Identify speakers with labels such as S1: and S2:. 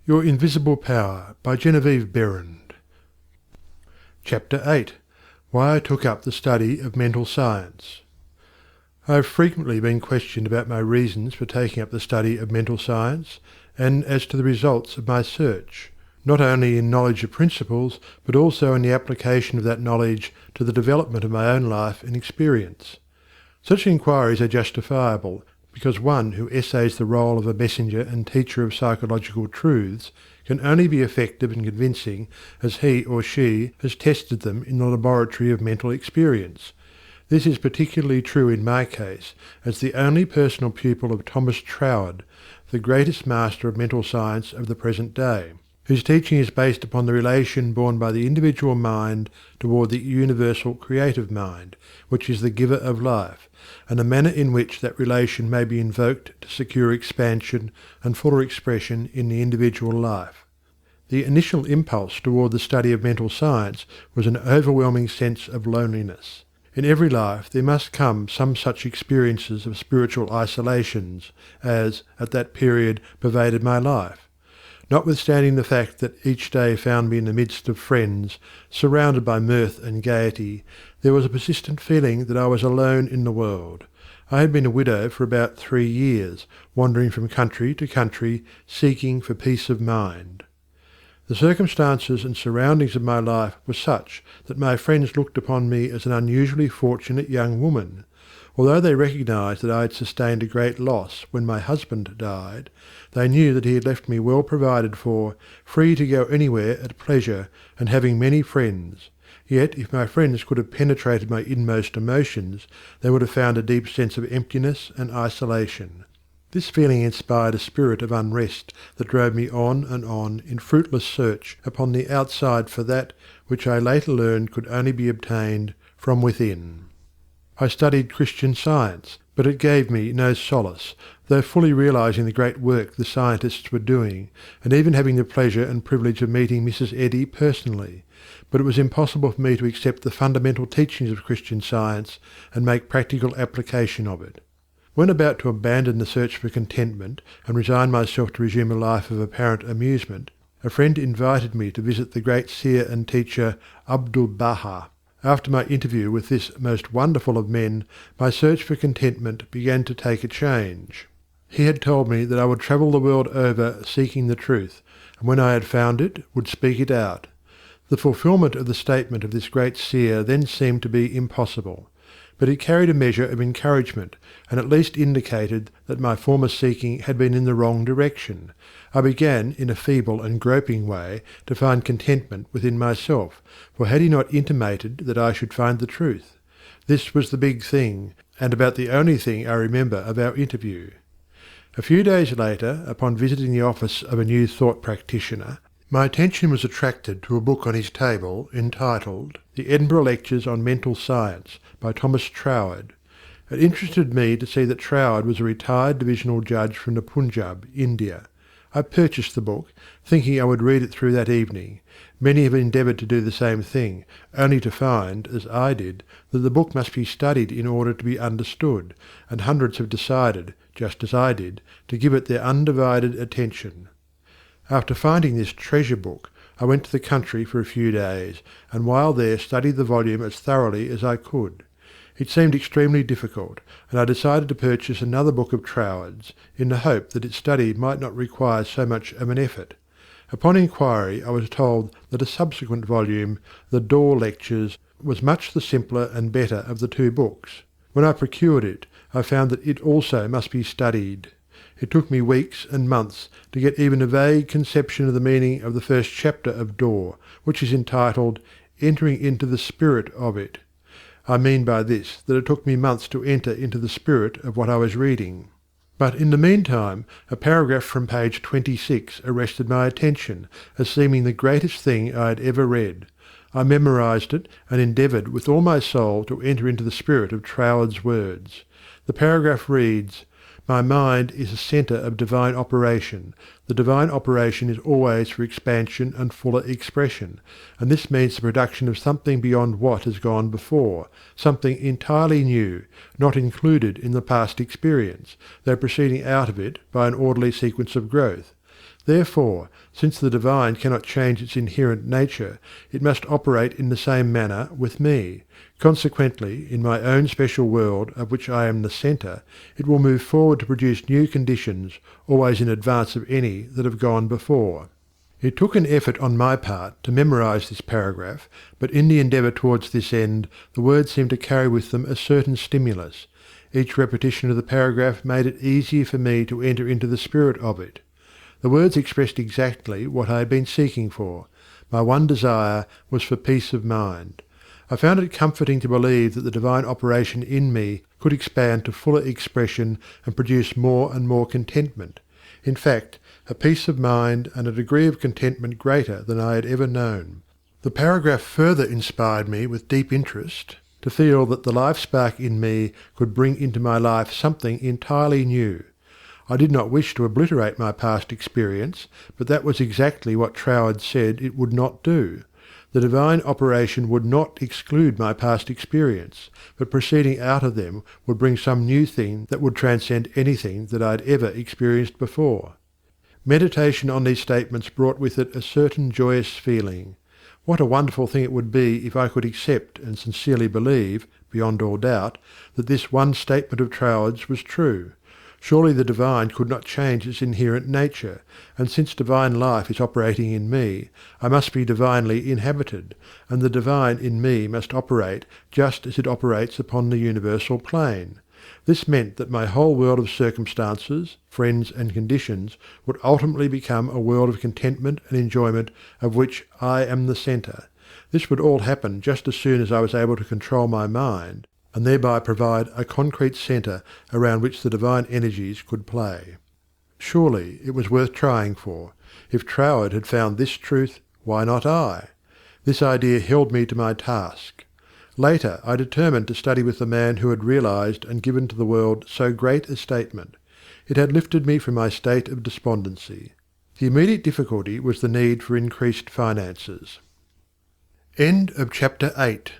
S1: Your Invisible Power by Genevieve Behrend. Chapter 8. Why I took up the study of mental science. I have frequently been questioned about my reasons for taking up the study of mental science, and as to the results of my search, not only in knowledge of principles, but also in the application of that knowledge to the development of my own life and experience. Such inquiries are justifiable, because one who essays the role of a messenger and teacher of psychological truths can only be effective and convincing as he or she has tested them in the laboratory of mental experience. This is particularly true in my case, as the only personal pupil of Thomas Troward, the greatest master of mental science of the present day, whose teaching is based upon the relation borne by the individual mind toward the universal creative mind, which is the giver of life, and the manner in which that relation may be invoked to secure expansion and fuller expression in the individual life. The initial impulse toward the study of mental science was an overwhelming sense of loneliness. In every life there must come some such experiences of spiritual isolations as, at that period, pervaded my life. Notwithstanding the fact that each day found me in the midst of friends, surrounded by mirth and gaiety, there was a persistent feeling that I was alone in the world. I had been a widow for about 3 years, wandering from country to country, seeking for peace of mind. The circumstances and surroundings of my life were such that my friends looked upon me as an unusually fortunate young woman. Although they recognized that I had sustained a great loss when my husband died, they knew that he had left me well provided for, free to go anywhere at pleasure, and having many friends. Yet if my friends could have penetrated my inmost emotions, they would have found a deep sense of emptiness and isolation. This feeling inspired a spirit of unrest that drove me on and on in fruitless search upon the outside for that which I later learned could only be obtained from within. I studied Christian Science, but it gave me no solace, though fully realizing the great work the scientists were doing, and even having the pleasure and privilege of meeting Mrs. Eddy personally. But it was impossible for me to accept the fundamental teachings of Christian Science and make practical application of it. When about to abandon the search for contentment and resign myself to resume a life of apparent amusement, a friend invited me to visit the great seer and teacher Abdu'l-Baha. After my interview with this most wonderful of men, my search for contentment began to take a change. He had told me that I would travel the world over seeking the truth, and when I had found it, would speak it out. The fulfilment of the statement of this great seer then seemed to be impossible. But it carried a measure of encouragement, and at least indicated that my former seeking had been in the wrong direction. I began, in a feeble and groping way, to find contentment within myself, for had he not intimated that I should find the truth? This was the big thing, and about the only thing I remember of our interview. A few days later, upon visiting the office of a New Thought practitioner, my attention was attracted to a book on his table entitled The Edinburgh Lectures on Mental Science by Thomas Troward. It interested me to see that Troward was a retired divisional judge from the Punjab, India. I purchased the book, thinking I would read it through that evening. Many have endeavoured to do the same thing, only to find, as I did, that the book must be studied in order to be understood, and hundreds have decided, just as I did, to give it their undivided attention. After finding this treasure book, I went to the country for a few days, and while there studied the volume as thoroughly as I could. It seemed extremely difficult, and I decided to purchase another book of Troward's, in the hope that its study might not require so much of an effort. Upon inquiry I was told that a subsequent volume, The Door Lectures, was much the simpler and better of the two books. When I procured it, I found that it also must be studied. It took me weeks and months to get even a vague conception of the meaning of the first chapter of Door, which is entitled Entering into the Spirit of It. I mean by this that it took me months to enter into the spirit of what I was reading. But in the meantime, a paragraph from page 26 arrested my attention, as seeming the greatest thing I had ever read. I memorized it, and endeavoured with all my soul to enter into the spirit of Troward's words. The paragraph reads, My mind is a centre of divine operation. The divine operation is always for expansion and fuller expression, and this means the production of something beyond what has gone before, something entirely new, not included in the past experience, though proceeding out of it by an orderly sequence of growth. Therefore, since the divine cannot change its inherent nature, it must operate in the same manner with me. Consequently, in my own special world, of which I am the centre, it will move forward to produce new conditions, always in advance of any that have gone before. It took an effort on my part to memorize this paragraph, but in the endeavour towards this end, the words seemed to carry with them a certain stimulus. Each repetition of the paragraph made it easier for me to enter into the spirit of it. The words expressed exactly what I had been seeking for. My one desire was for peace of mind. I found it comforting to believe that the divine operation in me could expand to fuller expression and produce more and more contentment. In fact, a peace of mind and a degree of contentment greater than I had ever known. The paragraph further inspired me with deep interest to feel that the life spark in me could bring into my life something entirely new. I did not wish to obliterate my past experience, but that was exactly what Troward said it would not do. The divine operation would not exclude my past experience, but proceeding out of them would bring some new thing that would transcend anything that I had ever experienced before. Meditation on these statements brought with it a certain joyous feeling. What a wonderful thing it would be if I could accept and sincerely believe, beyond all doubt, that this one statement of Troward's was true. Surely the divine could not change its inherent nature, and since divine life is operating in me, I must be divinely inhabited, and the divine in me must operate just as it operates upon the universal plane. This meant that my whole world of circumstances, friends and conditions would ultimately become a world of contentment and enjoyment of which I am the centre. This would all happen just as soon as I was able to control my mind, and thereby provide a concrete centre around which the divine energies could play. Surely it was worth trying for. If Troward had found this truth, why not I? This idea held me to my task. Later I determined to study with the man who had realized and given to the world so great a statement. It had lifted me from my state of despondency. The immediate difficulty was the need for increased finances. End of chapter 8.